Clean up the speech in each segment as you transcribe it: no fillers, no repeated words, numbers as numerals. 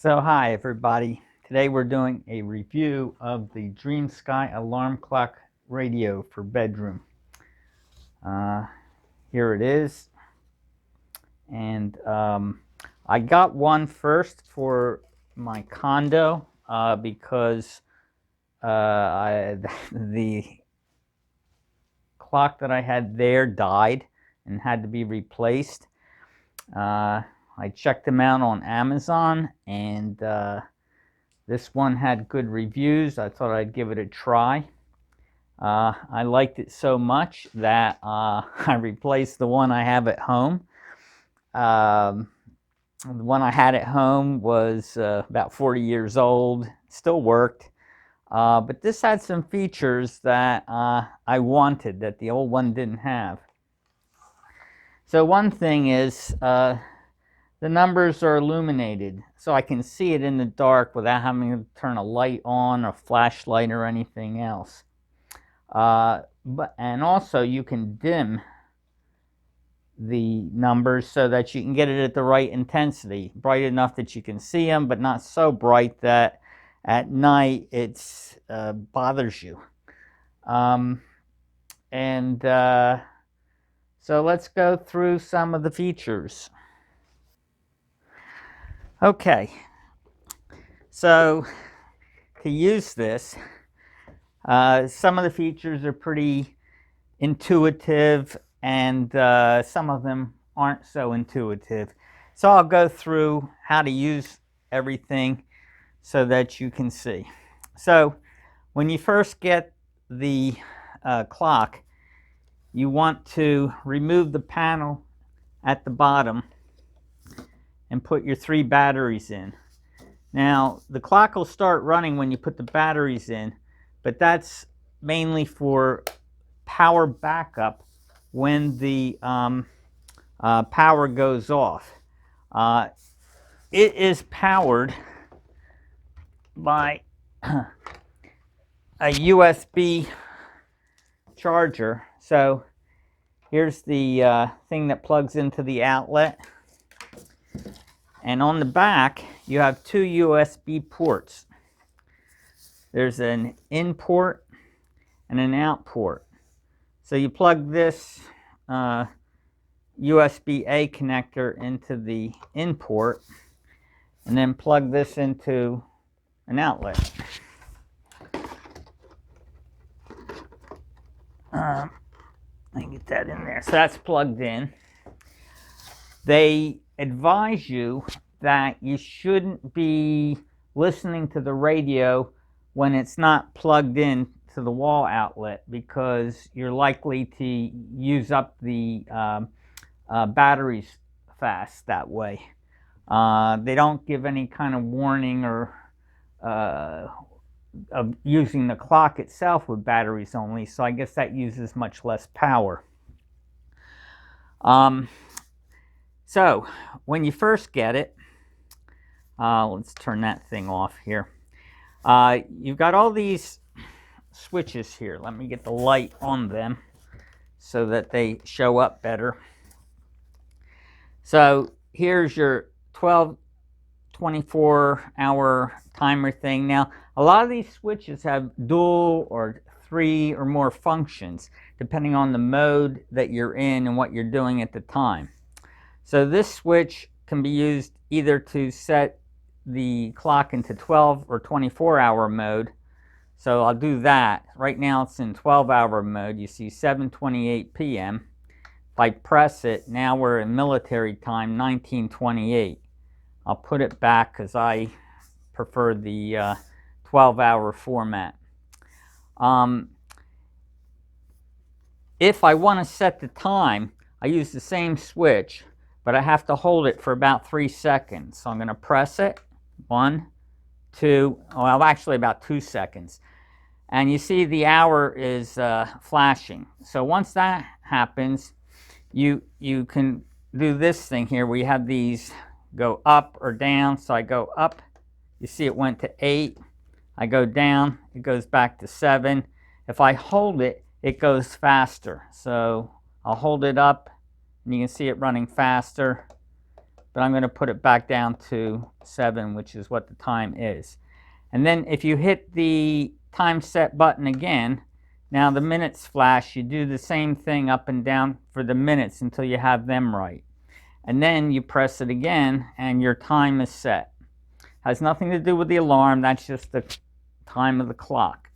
So hi everybody. Today we're doing a review of the Dreamsky Alarm Clock radio for bedroom. Here it is. And I got one first for my condo because the clock that I had there died and had to be replaced. I checked them out on Amazon, and this one had good reviews. I thought I'd give it a try. I liked it so much that I replaced the one I have at home. The one I had at home was about 40 years old, still worked, but this had some features that I wanted that the old one didn't have. So one thing is the numbers are illuminated, so I can see it in the dark without having to turn a light on, a flashlight, or anything else. And also you can dim the numbers so that you can get it at the right intensity, bright enough that you can see them, but not so bright that at night it bothers you. So let's go through some of the features. Okay, so to use this, some of the features are pretty intuitive, and some of them aren't so intuitive. So I'll go through how to use everything so that you can see. So when you first get the clock, you want to remove the panel at the bottom and put your 3 batteries in. Now, the clock will start running when you put the batteries in, but that's mainly for power backup when the power goes off. It is powered by a USB charger. So here's the thing that plugs into the outlet. And on the back, you have 2 USB ports. There's an in port and an out port. So you plug this USB-A connector into the in port, and then plug this into an outlet. I get that in there. So that's plugged in. They advise you that you shouldn't be listening to the radio when it's not plugged in to the wall outlet, because you're likely to use up the batteries fast that way. They don't give any kind of warning or of using the clock itself with batteries only, so I guess that uses much less power. So when you first get it, let's turn that thing off here. You've got all these switches here. Let me get the light on them so that they show up better. So here's your 24-hour timer thing. Now, a lot of these switches have dual or 3 or more functions, depending on the mode that you're in and what you're doing at the time. So this switch can be used either to set the clock into 12 or 24-hour mode. So I'll do that. Right now it's in 12-hour mode. You see 7:28 p.m. If I press it, now we're in military time, 1928. I'll put it back because I prefer the 12-hour format. If I want to set the time, I use the same switch, but I have to hold it for about 3 seconds. So I'm going to press it. 1, 2, well, actually about 2 seconds. And you see the hour is flashing. So once that happens, you can do this thing here where you have these go up or down. So I go up, you see it went to 8. I go down, it goes back to 7. If I hold it, it goes faster. So I'll hold it up, and you can see it running faster. but I'm going to put it back down to 7, which is what the time is. And then if you hit the time set button again, now the minutes flash. You do the same thing up and down for the minutes until you have them right. And then you press it again and your time is set. Has nothing to do with the alarm, that's just the time of the clock.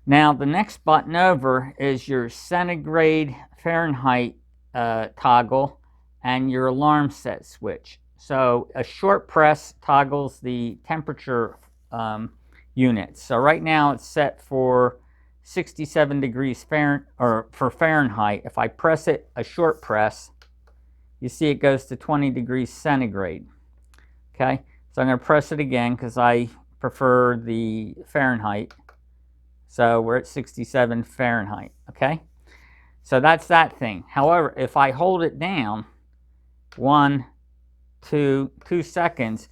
Now the next button over is your centigrade Fahrenheit toggle and your alarm set switch. So a short press toggles the temperature units. So right now it's set for 67 degrees Fahrenheit. If I press it, a short press, you see it goes to 20 degrees centigrade. Okay, so I'm going to press it again because I prefer the Fahrenheit. So we're at 67 Fahrenheit. Okay, so that's that thing. However, if I hold it down 2 seconds,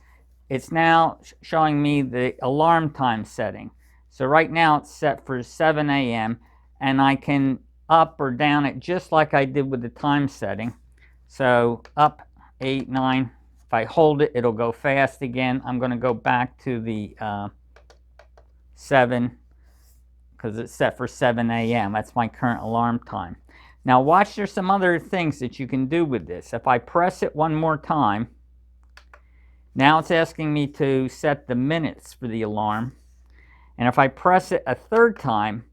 it's now showing me the alarm time setting. So right now it's set for 7 a.m. and I can up or down it just like I did with the time setting. So up, 8, 9. If I hold it, it'll go fast again. I'm going to go back to the 7 because it's set for 7 a.m. That's my current alarm time. Now watch, there's some other things that you can do with this. If I press it one more time, now it's asking me to set the minutes for the alarm. And if I press it a third time,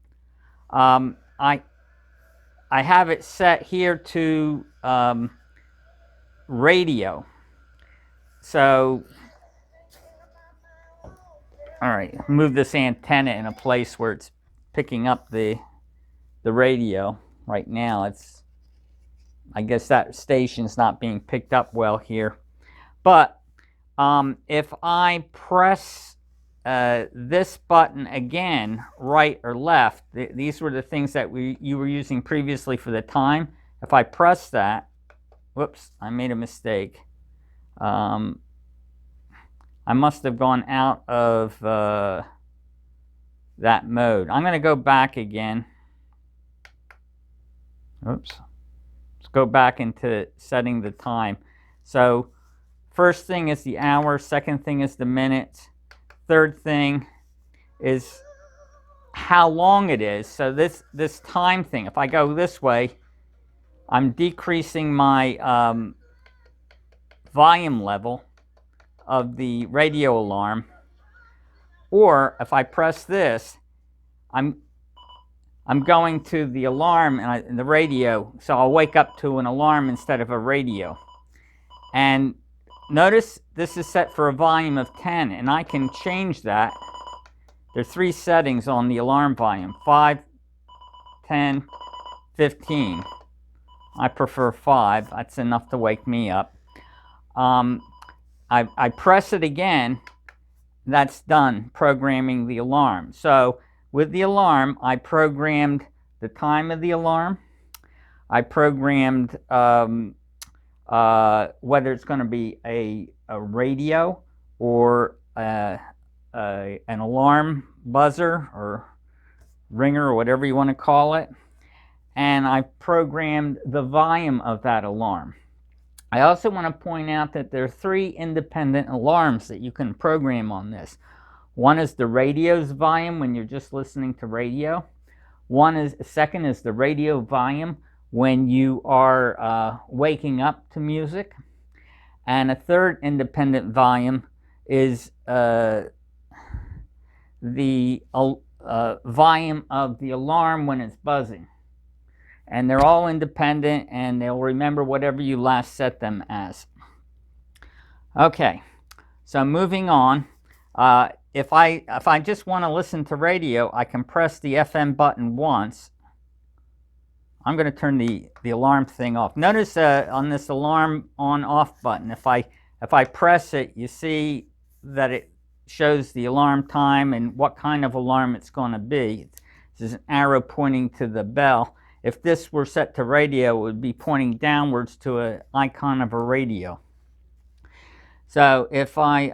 I have it set here to radio. So, all right, move this antenna in a place where it's picking up the radio. Right now, I guess that station's not being picked up well here. But if I press this button again, right or left, these were the things that you were using previously for the time. If I press that, whoops, I made a mistake. I must have gone out of that mode. I'm going to go back again. Oops. Let's go back into setting the time. So first thing is the hour, second thing is the minutes, third thing is how long it is. So this time thing, if I go this way, I'm decreasing my volume level of the radio alarm. Or if I press this, I'm going to the alarm and the radio, so I'll wake up to an alarm instead of a radio. And notice this is set for a volume of 10, and I can change that. There are 3 settings on the alarm volume: 5, 10, 15. I prefer 5. That's enough to wake me up. I press it again. That's done programming the alarm. So with the alarm, I programmed the time of the alarm. I programmed whether it's going to be a radio or an alarm buzzer or ringer or whatever you want to call it. And I programmed the volume of that alarm. I also want to point out that there are 3 independent alarms that you can program on this. One is the radio's volume when you're just listening to radio. Second is the radio volume when you are waking up to music. And a third independent volume is the volume of the alarm when it's buzzing. And they're all independent, and they'll remember whatever you last set them as. Okay, so moving on. If I just want to listen to radio, I can press the FM button once. I'm going to turn the alarm thing off. Notice on this alarm on-off button, if I press it, you see that it shows the alarm time and what kind of alarm it's going to be. There's an arrow pointing to the bell. If this were set to radio, it would be pointing downwards to an icon of a radio. So if I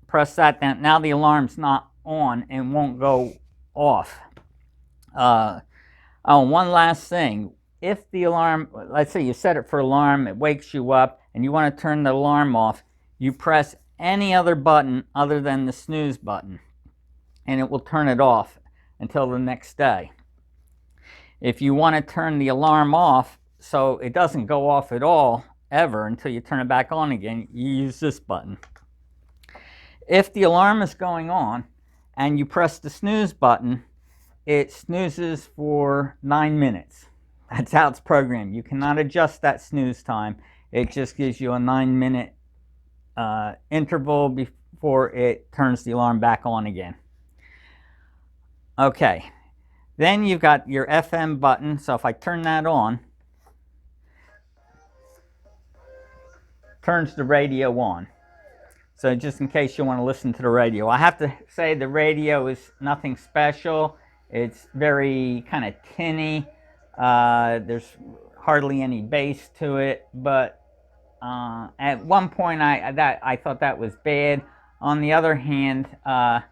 press that down, now the alarm's not on and won't go off. Oh, one last thing. if the alarm, let's say you set it for alarm, it wakes you up, and you want to turn the alarm off, you press any other button other than the snooze button, and it will turn it off until the next day. If you want to turn the alarm off so it doesn't go off at all ever until you turn it back on again, you use this button. If the alarm is going on and you press the snooze button, it snoozes for 9 minutes. That's how it's programmed. You cannot adjust that snooze time. It just gives you a 9-minute interval before it turns the alarm back on again. Okay, then you've got your FM button. So if I turn that on, turns the radio on. So just in case you want to listen to the radio. I have to say the radio is nothing special. It's very kind of tinny. There's hardly any bass to it, but at one point I thought that was bad. On the other hand, for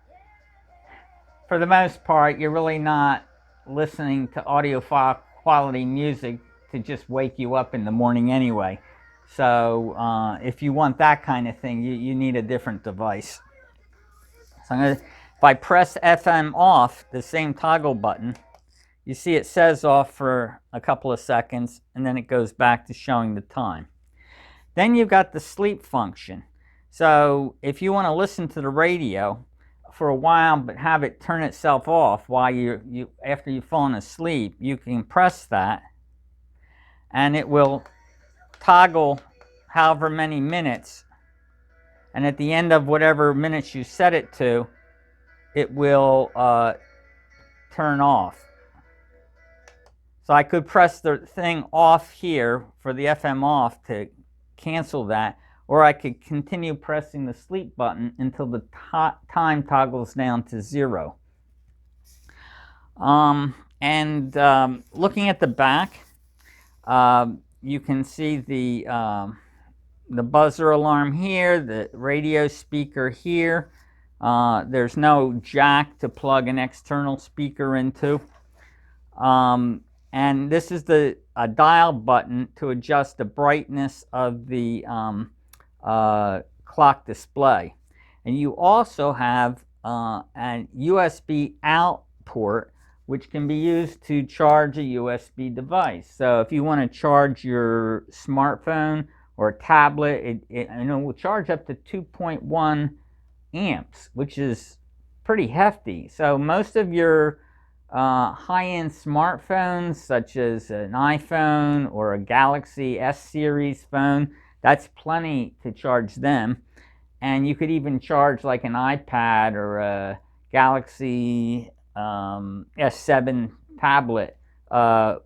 the most part, you're really not listening to audiophile quality music to just wake you up in the morning anyway. So if you want that kind of thing, you need a different device. So if I press FM off, the same toggle button, you see it says off for a couple of seconds, and then it goes back to showing the time. Then you've got the sleep function. So if you want to listen to the radio for a while but have it turn itself off while after you've fallen asleep, you can press that, and it will toggle however many minutes, and at the end of whatever minutes you set it to, it will turn off. So I could press the thing off here for the FM off to cancel that, or I could continue pressing the sleep button until the time toggles down to 0. Looking at the back, you can see the buzzer alarm here, the radio speaker here. There's no jack to plug an external speaker into. And this is a dial button to adjust the brightness of the clock display. And you also have a USB out port, which can be used to charge a USB device. So if you want to charge your smartphone or a tablet, it will charge up to 2.1 amps, which is pretty hefty. So most of your high-end smartphones, such as an iPhone or a Galaxy S series phone, that's plenty to charge them. And you could even charge like an iPad or a Galaxy S7 tablet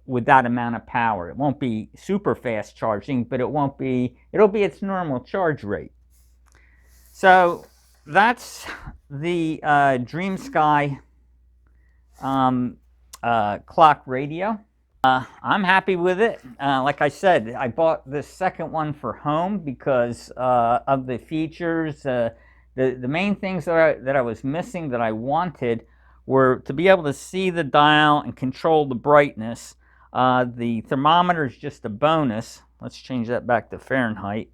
with that amount of power. It won't be super fast charging, but it'll be its normal charge rate. So that's the Dreamsky clock radio. I'm happy with it. Like I said, I bought this second one for home because of the features. The main things that I was missing that I wanted were to be able to see the dial and control the brightness. The thermometer is just a bonus. Let's change that back to Fahrenheit.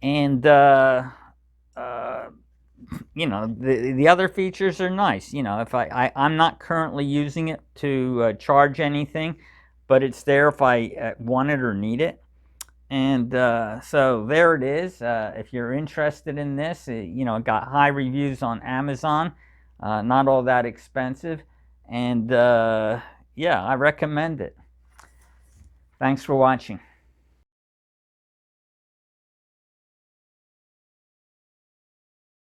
And you know, the other features are nice. You know, if I'm not currently using it to charge anything, but it's there if I want it or need it. And so there it is. If you're interested in this, you know, it got high reviews on Amazon. Not all that expensive. And yeah, I recommend it. Thanks for watching.